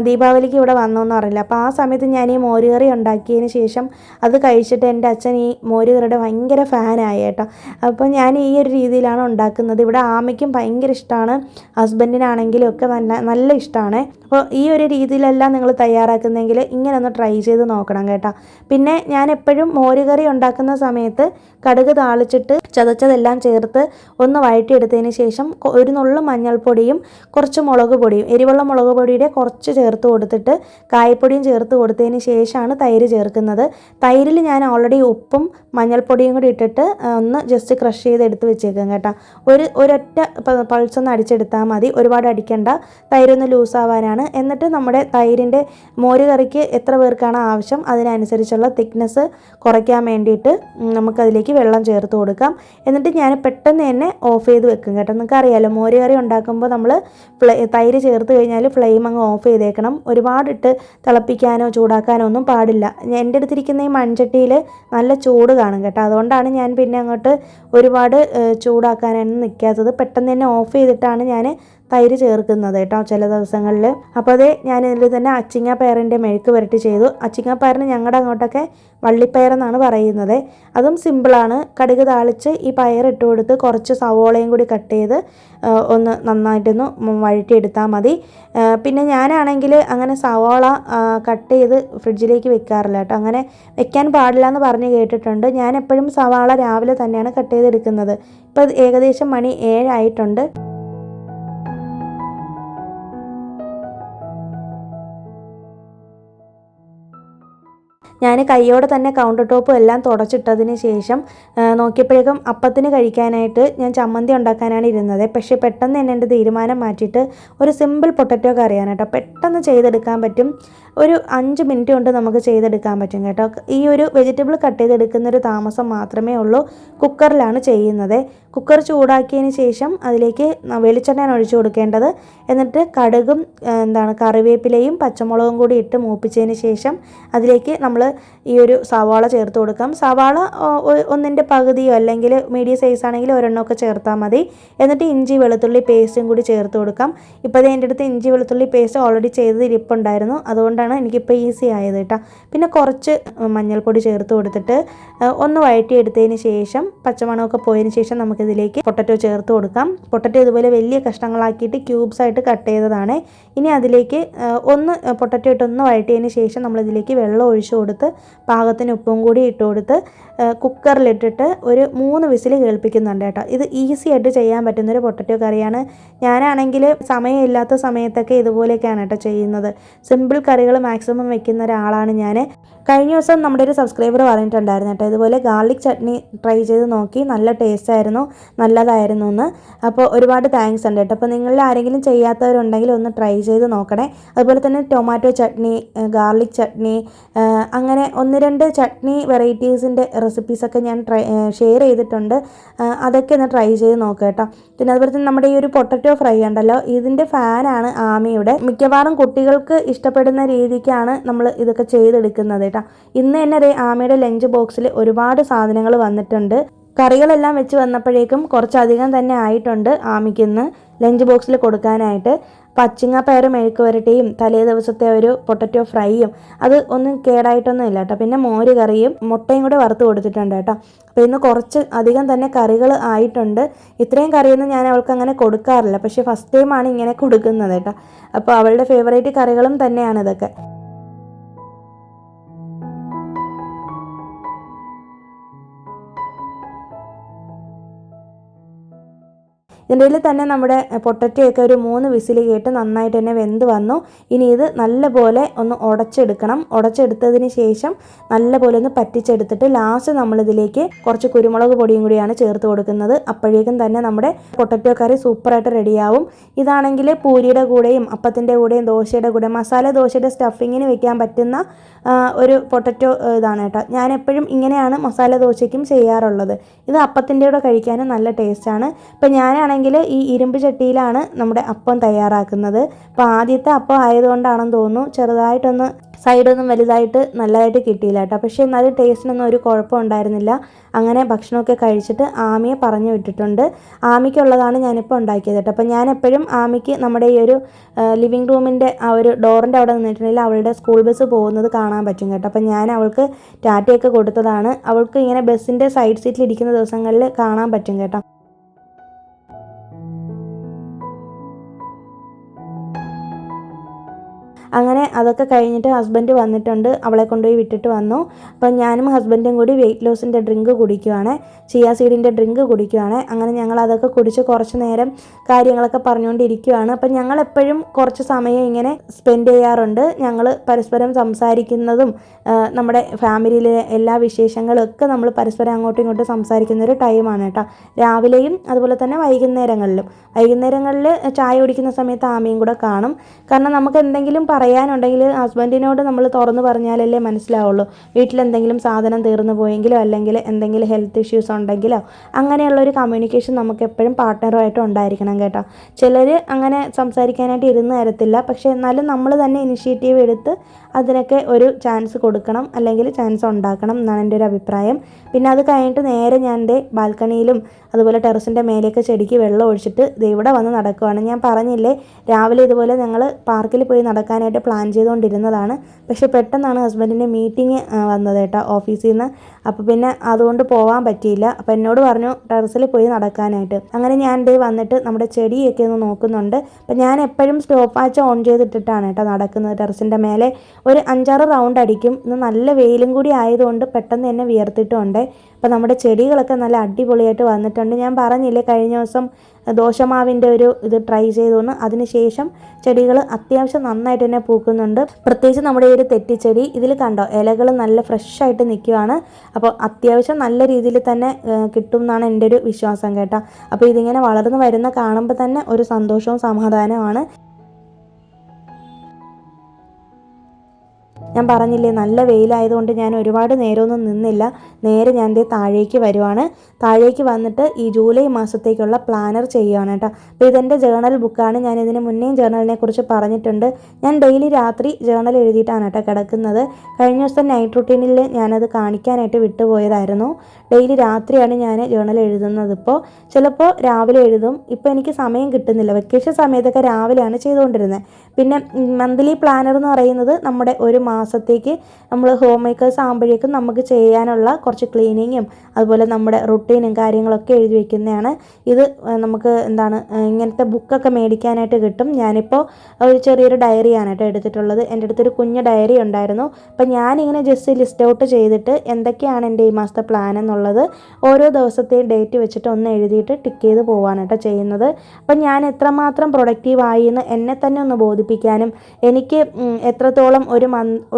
ദീപാവലിക്ക് ഇവിടെ വന്നോന്ന് അറിയില്ല. അപ്പോൾ ആ സമയത്ത് ഞാൻ ഈ മോരുകറി ഉണ്ടാക്കിയതിന് ശേഷം അത് കഴിച്ചിട്ട് എൻ്റെ അച്ഛൻ ഈ മോരുകറിയുടെ ഭയങ്കര ഫാനായി കേട്ടോ. അപ്പോൾ ഞാൻ ഈ ഒരു രീതിയിലാണ് ഉണ്ടാക്കുന്നത്. ഇവിടെ ആമയ്ക്കും ഭയങ്കര ഇഷ്ടമാണ്, ഹസ്ബൻഡിനാണെങ്കിലും ഒക്കെ നല്ല ഇഷ്ടമാണ്. അപ്പോൾ ഈ ഒരു രീതിയിലെല്ലാം നിങ്ങൾ തയ്യാറാക്കുന്നെങ്കിൽ ഇങ്ങനെ ഒന്ന് ട്രൈ ചെയ്ത് നോക്കണം കേട്ടോ. പിന്നെ ഞാൻ എപ്പോഴും മോരുകറി ഉണ്ടാക്കുന്ന സമയത്ത് കടുക് താളിച്ചിട്ട് ചതച്ചതെല്ലാം ചേർത്ത് ഒന്ന് വഴറ്റിയെടുത്തതിന് ശേഷം ഒരു നുള്ളു മഞ്ഞൾപ്പൊടിയും കുറച്ച് മുളക് പൊടിയും, എരിവുള്ള മുളക് പൊടിയുടെ കുറച്ച് ചേർത്ത് കൊടുത്തിട്ട് കായപ്പൊടിയും ചേർത്ത് കൊടുത്തതിന് ശേഷമാണ് തൈര് ചേർക്കുന്നത്. തൈരിൽ ഞാൻ ഓൾറെഡി ഉപ്പും മഞ്ഞൾപ്പൊടിയും കൂടി ഇട്ടിട്ട് ഒന്ന് ജസ്റ്റ് ക്രഷ് ചെയ്ത് എടുത്ത് വെച്ചേക്കാം കേട്ടോ. ഒരൊറ്റ പൾസൊന്ന് അടിച്ചെടുത്താൽ മതി, ഒരുപാട് അടിക്കണ്ട, തൈരൊന്ന് ലൂസാവാനാണ്. എന്നിട്ട് നമ്മുടെ തൈരിൻ്റെ മോരുകറിക്ക് എത്ര പേർക്കാണ് ആവശ്യം അതിനനുസരിച്ചുള്ള തിക്നെസ് കുറയ്ക്കാൻ വേണ്ടിയിട്ട് നമുക്കതിലേക്ക് വെള്ളം ചേർത്ത് കൊടുക്കാം. എന്നിട്ട് ഞാൻ പെട്ടെന്ന് തന്നെ ഓഫ് ചെയ്ത് വെക്കും കേട്ടോ. നിങ്ങൾക്ക് അറിയാമല്ലോ മോരുകറി ഉണ്ടാക്കുമ്പോൾ നമ്മൾ തൈര് ചേർത്ത് കഴിഞ്ഞാൽ ഫ്ലെയിം അങ്ങ് ഓഫ് ചെയ്തേക്കണം. ഒരുപാടിട്ട് തിളപ്പിക്കാനോ ചൂടാക്കാനോ ഒന്നും പാടില്ല. എൻ്റെ അടുത്തിരിക്കുന്ന ഈ മൺചട്ടിയിൽ നല്ല ചൂട് കാണും കേട്ടോ. അതുകൊണ്ടാണ് ഞാൻ പിന്നെ അങ്ങോട്ട് ഒരുപാട് ചൂടാക്കാനൊന്നും നിൽക്കാത്തത്. പെട്ടെന്ന് തന്നെ ഓഫ് ചെയ്തിട്ടാണ് ഞാൻ തൈര് ചേർക്കുന്നത് കേട്ടോ ചില ദിവസങ്ങളിൽ. അപ്പോൾ അതേ ഞാൻ ഇതിൽ തന്നെ അച്ചിങ്ങാപ്പയറിൻ്റെ മെഴുക്ക് പുരട്ടി ചെയ്തു. അച്ചിങ്ങാപ്പയറിന് ഞങ്ങളുടെ അങ്ങോട്ടൊക്കെ വള്ളിപ്പയറെന്നാണ് പറയുന്നത്. അതും സിമ്പിളാണ്. കടുക് താളിച്ച് ഈ പയർ ഇട്ട് കൊടുത്ത് കുറച്ച് സവോളയും കൂടി കട്ട് ചെയ്ത് ഒന്ന് നന്നായിട്ടൊന്ന് വഴറ്റിയെടുത്താൽ മതി. പിന്നെ ഞാനാണെങ്കിൽ അങ്ങനെ സവോള കട്ട് ചെയ്ത് ഫ്രിഡ്ജിലേക്ക് വെക്കാറില്ല കേട്ടോ. അങ്ങനെ വെക്കാൻ പാടില്ല എന്ന് പറഞ്ഞ് കേട്ടിട്ടുണ്ട്. ഞാൻ എപ്പോഴും സവാള രാവിലെ തന്നെയാണ് കട്ട് ചെയ്തെടുക്കുന്നത്. ഇപ്പോൾ ഏകദേശം മണി 7 ആയിട്ടുണ്ട്. ഞാൻ കൈയോടെ തന്നെ കൗണ്ടർ ടോപ്പും എല്ലാം തുടച്ചിട്ടതിന് ശേഷം നോക്കിയപ്പോഴേക്കും അപ്പത്തിന് കഴിക്കാനായിട്ട് ഞാൻ ചമ്മന്തി ഉണ്ടാക്കാനാണ് ഇരുന്നത്. പക്ഷേ പെട്ടെന്ന് തന്നെ എൻ്റെ തീരുമാനം മാറ്റിയിട്ട് ഒരു സിമ്പിൾ പൊട്ടറ്റോ കറിയാണ് കേട്ടോ. പെട്ടെന്ന് ചെയ്തെടുക്കാൻ പറ്റും, ഒരു 5 മിനിറ്റ് കൊണ്ട് നമുക്ക് ചെയ്തെടുക്കാൻ പറ്റും കേട്ടോ. ഈ ഒരു വെജിറ്റബിൾ കട്ട് ചെയ്തെടുക്കുന്നൊരു താമസം മാത്രമേ ഉള്ളൂ. കുക്കറിലാണ് ചെയ്യുന്നത്. കുക്കർ ചൂടാക്കിയതിന് ശേഷം അതിലേക്ക് വെളിച്ചെണ്ണയാണ് ഒഴിച്ചു കൊടുക്കേണ്ടത്. എന്നിട്ട് കടുകും കറിവേപ്പിലയും പച്ചമുളകും കൂടി ഇട്ട് മൂപ്പിച്ചതിന് ശേഷം അതിലേക്ക് നമ്മൾ ഈ ഒരു സവാള ചേർത്ത് കൊടുക്കാം. സവാള ഒന്നിൻ്റെ പകുതിയോ അല്ലെങ്കിൽ മീഡിയം സൈസ് ആണെങ്കിൽ ഒരെണ്ണമൊക്കെ ചേർത്താൽ മതി. എന്നിട്ട് ഇഞ്ചി വെളുത്തുള്ളി പേസ്റ്റും കൂടി ചേർത്ത് കൊടുക്കാം. ഇപ്പോൾ എൻ്റെ അടുത്ത് ഇഞ്ചി വെളുത്തുള്ളി പേസ്റ്റ് ഓൾറെഡി ചെയ്ത് ഇരിപ്പുണ്ടായിരുന്നു, അതുകൊണ്ടാണ് എനിക്കിപ്പോൾ ഈസി ആയത് കേട്ടോ. പിന്നെ കുറച്ച് മഞ്ഞൾപ്പൊടി ചേർത്ത് കൊടുത്തിട്ട് ഒന്ന് വഴറ്റിയെടുത്തതിന് ശേഷം പച്ചമണമൊക്കെ പോയതിന് ശേഷം നമുക്ക് ഇതിലേക്ക് പൊട്ടറ്റോ ചേർത്ത് കൊടുക്കാം. പൊട്ടറ്റോ ഇതുപോലെ വലിയ കഷ്ണങ്ങളാക്കിയിട്ട് ക്യൂബ്സ് ആയിട്ട് കട്ട് ചെയ്തതാണ്. ഇനി അതിലേക്ക് പൊട്ടറ്റോ ഇട്ടൊന്ന് വഴറ്റിയതിന് ശേഷം നമ്മളിതിലേക്ക് വെള്ളം ഒഴിച്ചു കൊടുത്ത് പാകത്തിന് ഉപ്പും കൂടി ഇട്ട് കൊടുത്ത് കുക്കറിലിട്ടിട്ട് ഒരു 3 വിസിൽ കേൾപ്പിക്കുന്നുണ്ട് കേട്ടോ. ഇത് ഈസി ആയിട്ട് ചെയ്യാൻ പറ്റുന്നൊരു പൊട്ടറ്റോ കറിയാണ്. ഞാനാണെങ്കിൽ സമയമില്ലാത്ത സമയത്തൊക്കെ ഇതുപോലെയൊക്കെയാണ് കേട്ടോ ചെയ്യുന്നത്. സിമ്പിൾ കറികൾ മാക്സിമം വെക്കുന്ന ഒരാളാണ് ഞാൻ. കഴിഞ്ഞ ദിവസം നമ്മുടെ ഒരു സബ്സ്ക്രൈബർ പറഞ്ഞിട്ടുണ്ടായിരുന്നു കേട്ടോ, ഇതുപോലെ ഗാർലിക് ചട്നി ട്രൈ ചെയ്ത് നോക്കി, നല്ല ടേസ്റ്റ് ആയിരുന്നു, നല്ലതായിരുന്നു എന്ന്. അപ്പോൾ ഒരുപാട് താങ്ക്സ് ഉണ്ട് കേട്ടോ. അപ്പോൾ നിങ്ങളിൽ ആരെങ്കിലും ചെയ്യാത്തവരുണ്ടെങ്കിൽ ഒന്ന് ട്രൈ ചെയ്ത് നോക്കണേ. അതുപോലെ തന്നെ ടൊമാറ്റോ ചട്നി, ഗാർലിക് ചട്നി, അങ്ങനെ 1-2 ചട്നി വെറൈറ്റീസിൻ്റെ റെസിപ്പീസൊക്കെ ഞാൻ ഷെയർ ചെയ്തിട്ടുണ്ട്. അതൊക്കെ ഒന്ന് ട്രൈ ചെയ്ത് നോക്കുക കേട്ടോ. പിന്നെ അതുപോലെ തന്നെ നമ്മുടെ ഈ ഒരു പൊട്ടറ്റോ ഫ്രൈ ഉണ്ടല്ലോ, ഇതിൻ്റെ ഫാനാണ് ആമിയുടെ. മിക്കവാറും കുട്ടികൾക്ക് ഇഷ്ടപ്പെടുന്ന രീതിക്കാണ് നമ്മൾ ഇതൊക്കെ ചെയ്തെടുക്കുന്നത് കേട്ടോ. ഇന്ന് തന്നെ ആമിയുടെ ലഞ്ച് ബോക്സിൽ ഒരുപാട് സാധനങ്ങൾ വന്നിട്ടുണ്ട്. കറികളെല്ലാം വെച്ച് വന്നപ്പോഴേക്കും കുറച്ചധികം തന്നെ ആയിട്ടുണ്ട് ആമിക്കിന്ന് ലഞ്ച് ബോക്സിൽ കൊടുക്കാനായിട്ട്. പച്ചിങ്ങപ്പയർ മെഴുക്ക് വരട്ടിയും തലേ ദിവസത്തെ ഒരു പൊട്ടറ്റോ ഫ്രൈയും അത് ഒന്നും കേടായിട്ടൊന്നും ഇല്ല കേട്ടോ. പിന്നെ മോര് കറിയും മുട്ടയും കൂടെ വറുത്ത് കൊടുത്തിട്ടുണ്ട് കേട്ടോ. അപ്പോൾ ഇന്ന് കുറച്ച് അധികം തന്നെ കറികൾ ആയിട്ടുണ്ട്. ഇത്രയും കറിയൊന്നും ഞാൻ അവൾക്ക് അങ്ങനെ കൊടുക്കാറില്ല, പക്ഷേ ഫസ്റ്റ് ടൈമാണ് ഇങ്ങനെ കൊടുക്കുന്നത് കേട്ടോ. അപ്പോൾ അവളുടെ ഫേവറേറ്റ് കറികളും തന്നെയാണ് ഇതൊക്കെ. ഇതിൻ്റെ ഇടയിൽ തന്നെ നമ്മുടെ പൊട്ടറ്റോയൊക്കെ ഒരു 3 വിസിൽ കേട്ട് നന്നായിട്ട് തന്നെ വെന്ത് വന്നു. ഇനി ഇത് നല്ലപോലെ ഒന്ന് ഉടച്ചെടുക്കണം. ഉടച്ചെടുത്തതിന് ശേഷം നല്ലപോലെ ഒന്ന് പറ്റിച്ചെടുത്തിട്ട് ലാസ്റ്റ് നമ്മളിതിലേക്ക് കുറച്ച് കുരുമുളക് പൊടിയും കൂടിയാണ് ചേർത്ത് കൊടുക്കുന്നത്. അപ്പോഴേക്കും തന്നെ നമ്മുടെ പൊട്ടറ്റോ കറി സൂപ്പറായിട്ട് റെഡിയാവും. ഇതാണെങ്കിൽ പൂരിയുടെ കൂടെയും അപ്പത്തിൻ്റെ കൂടെയും ദോശയുടെ കൂടെ മസാല ദോശയുടെ സ്റ്റഫിങ്ങിന് വെക്കാൻ പറ്റുന്ന ഒരു പൊട്ടറ്റോ ഇതാണ് കേട്ടോ. ഞാൻ എപ്പോഴും ഇങ്ങനെയാണ് മസാല ദോശയ്ക്കും ചെയ്യാറുള്ളത്. ഇത് അപ്പത്തിൻ്റെ കൂടെ കഴിക്കാനും നല്ല ടേസ്റ്റാണ്. ഇപ്പം ഞാനാണെങ്കിൽ ഈ ഇരുമ്പ് ചട്ടിയിലാണ് നമ്മുടെ അപ്പം തയ്യാറാക്കുന്നത്. അപ്പോൾ ആദ്യത്തെ അപ്പം ആയതുകൊണ്ടാണെന്ന് തോന്നുന്നു ചെറുതായിട്ടൊന്ന് സൈഡൊന്നും വലുതായിട്ട് നല്ലതായിട്ട് കിട്ടിയില്ല കേട്ടോ. പക്ഷേ എന്നാലും ടേസ്റ്റിനൊന്നും ഒരു കുഴപ്പം ഉണ്ടായിരുന്നില്ല. അങ്ങനെ ഭക്ഷണമൊക്കെ കഴിച്ചിട്ട് ആമിയെ പറഞ്ഞു വിട്ടിട്ടുണ്ട്. ആമിക്കുള്ളതാണ് ഞാനിപ്പോൾ ഉണ്ടാക്കിയത് കേട്ടോ. അപ്പോൾ ഞാൻ എപ്പോഴും ആമിക്ക് നമ്മുടെ ഈ ഒരു ലിവിങ് റൂമിൻ്റെ ആ ഒരു ഡോറിൻ്റെ അവിടെ നിന്നിട്ടുണ്ടെങ്കിൽ അവളുടെ സ്കൂൾ ബസ് പോകുന്നത് കാണാൻ പറ്റും കേട്ടോ. അപ്പോൾ ഞാൻ അവൾക്ക് ടാറ്റയൊക്കെ കൊടുത്തതാണ്. അവൾക്ക് ഇങ്ങനെ ബസ്സിൻ്റെ സൈഡ് സീറ്റിൽ ഇരിക്കുന്ന ദിവസങ്ങളിൽ കാണാൻ പറ്റും കേട്ടോ. അങ്ങനെ അതൊക്കെ കഴിഞ്ഞിട്ട് ഹസ്ബൻഡ് വന്നിട്ടുണ്ട്, അവളെ കൊണ്ടുപോയി വിട്ടിട്ട് വന്നു. അപ്പം ഞാനും ഹസ്ബൻഡും കൂടി വെയിറ്റ് ലോസിൻ്റെ ഡ്രിങ്ക് കുടിക്കുവാണ്, ചിയ സീഡിൻ്റെ ഡ്രിങ്ക് കുടിക്കുവാണ്. അങ്ങനെ ഞങ്ങൾ അതൊക്കെ കുടിച്ച് കുറച്ച് നേരം കാര്യങ്ങളൊക്കെ പറഞ്ഞുകൊണ്ടിരിക്കുകയാണ്. അപ്പം ഞങ്ങൾ എപ്പോഴും കുറച്ച് സമയം ഇങ്ങനെ സ്പെൻഡ് ചെയ്യാറുണ്ട്. ഞങ്ങൾ പരസ്പരം സംസാരിക്കുന്നതും നമ്മുടെ ഫാമിലിയിലെ എല്ലാ വിശേഷങ്ങളും ഒക്കെ നമ്മൾ പരസ്പരം അങ്ങോട്ടും ഇങ്ങോട്ടും സംസാരിക്കുന്ന ഒരു ടൈമാണ് കേട്ടോ. രാവിലെയും അതുപോലെ തന്നെ വൈകുന്നേരങ്ങളിൽ ചായ കുടിക്കുന്ന സമയത്ത് ആമയും കൂടെ കാണും. കാരണം നമുക്ക് എന്തെങ്കിലും പറയാനുണ്ടെങ്കിൽ ഹസ്ബൻഡിനോട് നമ്മൾ തുറന്ന് പറഞ്ഞാലല്ലേ മനസ്സിലാവുള്ളൂ. വീട്ടിലെന്തെങ്കിലും സാധനം തീർന്നു പോയെങ്കിലോ അല്ലെങ്കിൽ എന്തെങ്കിലും ഹെൽത്ത് ഇഷ്യൂസ് ഉണ്ടെങ്കിലോ അങ്ങനെയുള്ളൊരു കമ്മ്യൂണിക്കേഷൻ നമുക്ക് എപ്പോഴും പാർട്ട്ണറുമായിട്ട് ഉണ്ടായിരിക്കണം കേട്ടോ. ചിലർ അങ്ങനെ സംസാരിക്കാനായിട്ട് ഇരുന്ന് തരത്തില്ല, പക്ഷേ എന്നാലും നമ്മൾ തന്നെ ഇനിഷ്യേറ്റീവ് എടുത്ത് അതിനൊക്കെ ഒരു ചാൻസ് കൊടുക്കണം, അല്ലെങ്കിൽ ചാൻസ് ഉണ്ടാക്കണം എന്നാണ് എൻ്റെ ഒരു അഭിപ്രായം. പിന്നെ അത് കഴിഞ്ഞിട്ട് നേരെ ഞാൻ എൻ്റെ ബാൽക്കണിയിലും അതുപോലെ ടെറസിൻ്റെ മേലെയൊക്കെ ചെടിക്ക് വെള്ളം ഒഴിച്ചിട്ട് ഇവിടെ വന്ന് നടക്കുവാണ്. ഞാൻ പറഞ്ഞില്ലേ രാവിലെ ഇതുപോലെ ഞങ്ങൾ പാർക്കിൽ പോയി നടക്കാനായിട്ട് പ്ലാൻ ചെയ്തുകൊണ്ടിരുന്നതാണ്. പക്ഷേ പെട്ടെന്നാണ് ഹസ്ബൻഡിൻ്റെ മീറ്റിംഗ് വന്നത് കേട്ടോ ഓഫീസിൽ നിന്ന്. അപ്പോൾ പിന്നെ അതുകൊണ്ട് പോകാൻ പറ്റിയില്ല. അപ്പോൾ എന്നോട് പറഞ്ഞു ടെറസിൽ പോയി നടക്കാനായിട്ട്. അങ്ങനെ ഞാൻ വന്നിട്ട് നമ്മുടെ ചെടിയൊക്കെ ഒന്ന് നോക്കുന്നുണ്ട്. അപ്പോൾ ഞാൻ എപ്പോഴും സ്റ്റോപ്പ് വാച്ച് ഓൺ ചെയ്തിട്ടിട്ടാണ് കേട്ടോ നടക്കുന്നത്. ടെറസിൻ്റെ മേലെ ഒരു 5-6 റൗണ്ട് അടിക്കും. ഇന്ന് നല്ല വെയിലും കൂടി ആയതുകൊണ്ട് പെട്ടെന്ന് തന്നെ വിയർത്തിട്ടുണ്ട്. അപ്പോൾ നമ്മുടെ ചെടികളൊക്കെ നല്ല അടിപൊളിയായിട്ട് വന്നിട്ടുണ്ട്. ഞാൻ പറഞ്ഞില്ലേ കഴിഞ്ഞ ദിവസം ദോശമാവിൻ്റെ ഒരു ഇത് ട്രൈ ചെയ്തുകൊണ്ട് അതിനുശേഷം ചെടികൾ അത്യാവശ്യം നന്നായിട്ട് തന്നെ പൂക്കുന്നുണ്ട്. പ്രത്യേകിച്ച് നമ്മുടെ ഈ ഒരു തെറ്റിച്ചെടി ഇതിൽ കണ്ടോ ഇലകൾ നല്ല ഫ്രഷായിട്ട് നിൽക്കുവാണ്. അപ്പോൾ അത്യാവശ്യം നല്ല രീതിയിൽ തന്നെ കിട്ടും എന്നാണ് എൻ്റെ ഒരു വിശ്വാസം കേട്ടോ. അപ്പോൾ ഇതിങ്ങനെ വളർന്നു വരുന്ന കാണുമ്പോൾ തന്നെ ഒരു സന്തോഷവും സമാധാനമാണ്. ഞാൻ പറഞ്ഞില്ലേ നല്ല വെയിലായതുകൊണ്ട് ഞാൻ ഒരുപാട് നേരമൊന്നും നിന്നില്ല. നേരെ ഞാൻ താഴേക്ക് വരുവാണ്. താഴേക്ക് വന്നിട്ട് ഈ ജൂലൈ മാസത്തേക്കുള്ള പ്ലാനർ ചെയ്യുകയാണ് കേട്ടോ. അപ്പോൾ ഇതെൻ്റെ ജേണൽ ബുക്കാണ്. ഞാൻ ഇതിന് മുന്നേയും ജേണലിനെ കുറിച്ച് പറഞ്ഞിട്ടുണ്ട്. ഞാൻ ഡെയിലി രാത്രി ജേണൽ എഴുതിയിട്ടാണ് കേട്ടോ കിടക്കുന്നത്. കഴിഞ്ഞ ദിവസം നൈറ്റ് റുട്ടീനിൽ ഞാനത് കാണിക്കാനായിട്ട് വിട്ടുപോയതായിരുന്നു. ഡെയിലി രാത്രിയാണ് ഞാൻ ജേണൽ എഴുതുന്നത്. ഇപ്പോൾ ചിലപ്പോൾ രാവിലെ എഴുതും. ഇപ്പോൾ എനിക്ക് സമയം കിട്ടുന്നില്ല. വെക്കേഷൻ സമയത്തൊക്കെ രാവിലെയാണ് ചെയ്തുകൊണ്ടിരുന്നത്. പിന്നെ മന്ത്ലി പ്ലാനർ എന്ന് പറയുന്നത് നമ്മുടെ ഒരു മാസം മാസത്തേക്ക് നമ്മൾ ഹോം മേക്കേഴ്സ് ആകുമ്പോഴേക്കും നമുക്ക് ചെയ്യാനുള്ള കുറച്ച് ക്ലീനിങ്ങും അതുപോലെ നമ്മുടെ റുട്ടീനും കാര്യങ്ങളൊക്കെ എഴുതി വയ്ക്കുന്നതാണ്. ഇത് നമുക്ക് എന്താണ് ഇങ്ങനത്തെ ബുക്കൊക്കെ മേടിക്കാനായിട്ട് കിട്ടും. ഞാനിപ്പോൾ ഒരു ചെറിയൊരു ഡയറിയാണ് കേട്ടോ എടുത്തിട്ടുള്ളത്. എൻ്റെ അടുത്തൊരു കുഞ്ഞ് ഡയറി ഉണ്ടായിരുന്നു. അപ്പം ഞാനിങ്ങനെ ജസ്റ്റ് ലിസ്റ്റ് ഔട്ട് ചെയ്തിട്ട് എന്തൊക്കെയാണ് എൻ്റെ ഈ മാസത്തെ പ്ലാൻ എന്നുള്ളത് ഓരോ ദിവസത്തെയും ഡേറ്റ് വെച്ചിട്ട് ഒന്ന് എഴുതിയിട്ട് ടിക്ക് ചെയ്ത് പോവാണ് കേട്ടോ ചെയ്യുന്നത്. അപ്പം ഞാൻ എത്രമാത്രം പ്രൊഡക്റ്റീവായി എന്ന് എന്നെ തന്നെ ഒന്ന് ബോധിപ്പിക്കാനും എനിക്ക് എത്രത്തോളം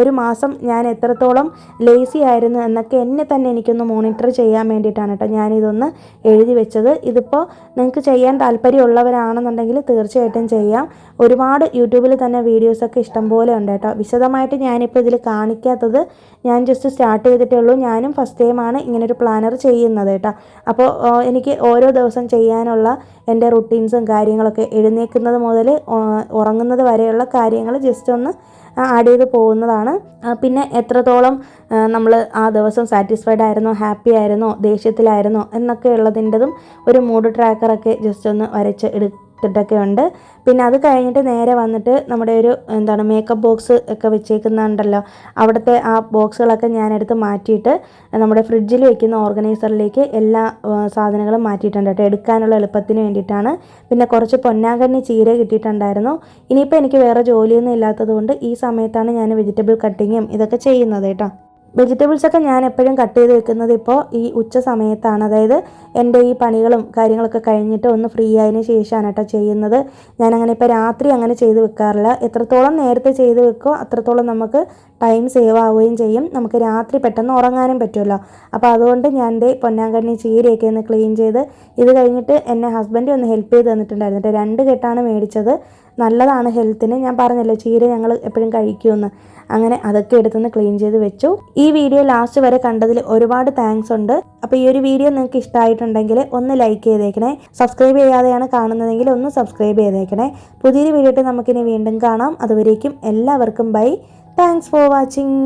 ഒരു മാസം ഞാൻ എത്രത്തോളം ലേസി ആയിരുന്നു എന്നൊക്കെ എന്നെ തന്നെ എനിക്കൊന്ന് മോണിറ്റർ ചെയ്യാൻ വേണ്ടിയിട്ടാണ് കേട്ടോ ഞാനിതൊന്ന് എഴുതി വെച്ചത്. ഇതിപ്പോൾ നിങ്ങൾക്ക് ചെയ്യാൻ താല്പര്യമുള്ളവരാണെന്നുണ്ടെങ്കിൽ തീർച്ചയായിട്ടും ചെയ്യാം. ഒരുപാട് യൂട്യൂബിൽ തന്നെ വീഡിയോസൊക്കെ ഇഷ്ടംപോലെ ഉണ്ട് കേട്ടോ. വിശദമായിട്ട് ഞാനിപ്പോൾ ഇതിൽ കാണിക്കാത്തത് ഞാൻ ജസ്റ്റ് സ്റ്റാർട്ട് ചെയ്തിട്ടേ ഉള്ളൂ. ഞാനും ഫസ്റ്റ് ടൈമാണ് ഇങ്ങനൊരു പ്ലാനർ ചെയ്യുന്നത് കേട്ടോ. അപ്പോൾ എനിക്ക് ഓരോ ദിവസം ചെയ്യാനുള്ള എൻ്റെ റുട്ടീൻസും കാര്യങ്ങളൊക്കെ എഴുന്നേൽക്കുന്നത് മുതൽ ഉറങ്ങുന്നത് വരെയുള്ള കാര്യങ്ങൾ ജസ്റ്റ് ഒന്ന് ആഡ് ചെയ്ത് പോകുന്നതാണ്. പിന്നെ എത്രത്തോളം നമ്മൾ ആ ദിവസം സാറ്റിസ്ഫൈഡ് ആയിരുന്നോ, ഹാപ്പി ആയിരുന്നോ, ദേഷ്യത്തിലായിരുന്നോ എന്നൊക്കെ ഉള്ളതിൻ്റെതും ഒരു മൂഡ് ട്രാക്കറൊക്കെ ജസ്റ്റ് ഒന്ന് വരച്ച് എടുത്തിട്ടൊക്കെ ഉണ്ട്. പിന്നെ അത് കഴിഞ്ഞിട്ട് നേരെ വന്നിട്ട് നമ്മുടെ ഒരു മേക്കപ്പ് ബോക്സ് ഒക്കെ വെച്ചേക്കുന്നുണ്ടല്ലോ, അവിടുത്തെ ആ ബോക്സുകളൊക്കെ ഞാനെടുത്ത് മാറ്റിയിട്ട് നമ്മുടെ ഫ്രിഡ്ജിൽ വെക്കുന്ന ഓർഗനൈസറിലേക്ക് എല്ലാ സാധനങ്ങളും മാറ്റിയിട്ടുണ്ട് കേട്ടോ, എടുക്കാനുള്ള എളുപ്പത്തിന് വേണ്ടിയിട്ടാണ്. പിന്നെ കുറച്ച് പൊന്നാങ്കണ്ണി ചീര കിട്ടിയിട്ടുണ്ടായിരുന്നു. ഇനിയിപ്പോൾ എനിക്ക് വേറെ ജോലിയൊന്നും ഇല്ലാത്തത് കൊണ്ട് ഈ സമയത്താണ് ഞാൻ വെജിറ്റബിൾ കട്ടിങ്ങും ഇതൊക്കെ ചെയ്യുന്നത് കേട്ടോ. വെജിറ്റബിൾസൊക്കെ ഞാൻ എപ്പോഴും കട്ട് ചെയ്ത് വെക്കുന്നത് ഇപ്പോൾ ഈ ഉച്ച സമയത്താണ്. അതായത് എൻ്റെ ഈ പണികളും കാര്യങ്ങളൊക്കെ കഴിഞ്ഞിട്ട് ഒന്ന് ഫ്രീ ആയതിനു ശേഷമാണ് കേട്ടോ ചെയ്യുന്നത്. ഞാനങ്ങനെ ഇപ്പോൾ രാത്രി അങ്ങനെ ചെയ്ത് വെക്കാറില്ല. എത്രത്തോളം നേരത്തെ ചെയ്ത് വെക്കോ അത്രത്തോളം നമുക്ക് ടൈം സേവ് ആവുകയും ചെയ്യും. നമുക്ക് രാത്രി പെട്ടെന്ന് ഉറങ്ങാനും പറ്റുമല്ലോ. അപ്പോൾ അതുകൊണ്ട് ഞാൻ എൻ്റെ പൊന്നാങ്കണ്ണി ചീരയൊക്കെ ഒന്ന് ക്ലീൻ ചെയ്ത് ഇത് കഴിഞ്ഞിട്ട് എന്നെ ഹസ്ബൻഡ് ഒന്ന് ഹെൽപ്പ് ചെയ്ത് തന്നിട്ടുണ്ടായിരുന്നു കേട്ടോ. 2 കെട്ടാണ് മേടിച്ചത്. നല്ലതാണ് ഹെൽത്തിന്. ഞാൻ പറഞ്ഞല്ലോ ചീര ഞങ്ങൾ എപ്പോഴും കഴിക്കുമെന്ന്. അങ്ങനെ അതൊക്കെ എടുത്തൊന്ന് ക്ലീൻ ചെയ്ത് വെച്ചു. ഈ വീഡിയോ ലാസ്റ്റ് വരെ കണ്ടതിൽ ഒരുപാട് താങ്ക്സ് ഉണ്ട്. അപ്പോൾ ഈ ഒരു വീഡിയോ നിങ്ങൾക്ക് ഇഷ്ടമായിട്ടുണ്ടെങ്കിൽ ഒന്ന് ലൈക്ക് ചെയ്തേക്കണേ. സബ്സ്ക്രൈബ് ചെയ്യാതെയാണ് കാണുന്നതെങ്കിൽ ഒന്ന് സബ്സ്ക്രൈബ് ചെയ്തേക്കണേ. പുതിയൊരു വീഡിയോ നമുക്കിനി വീണ്ടും കാണാം. അതുവരേക്കും എല്ലാവർക്കും ബൈ. Thanks for watching.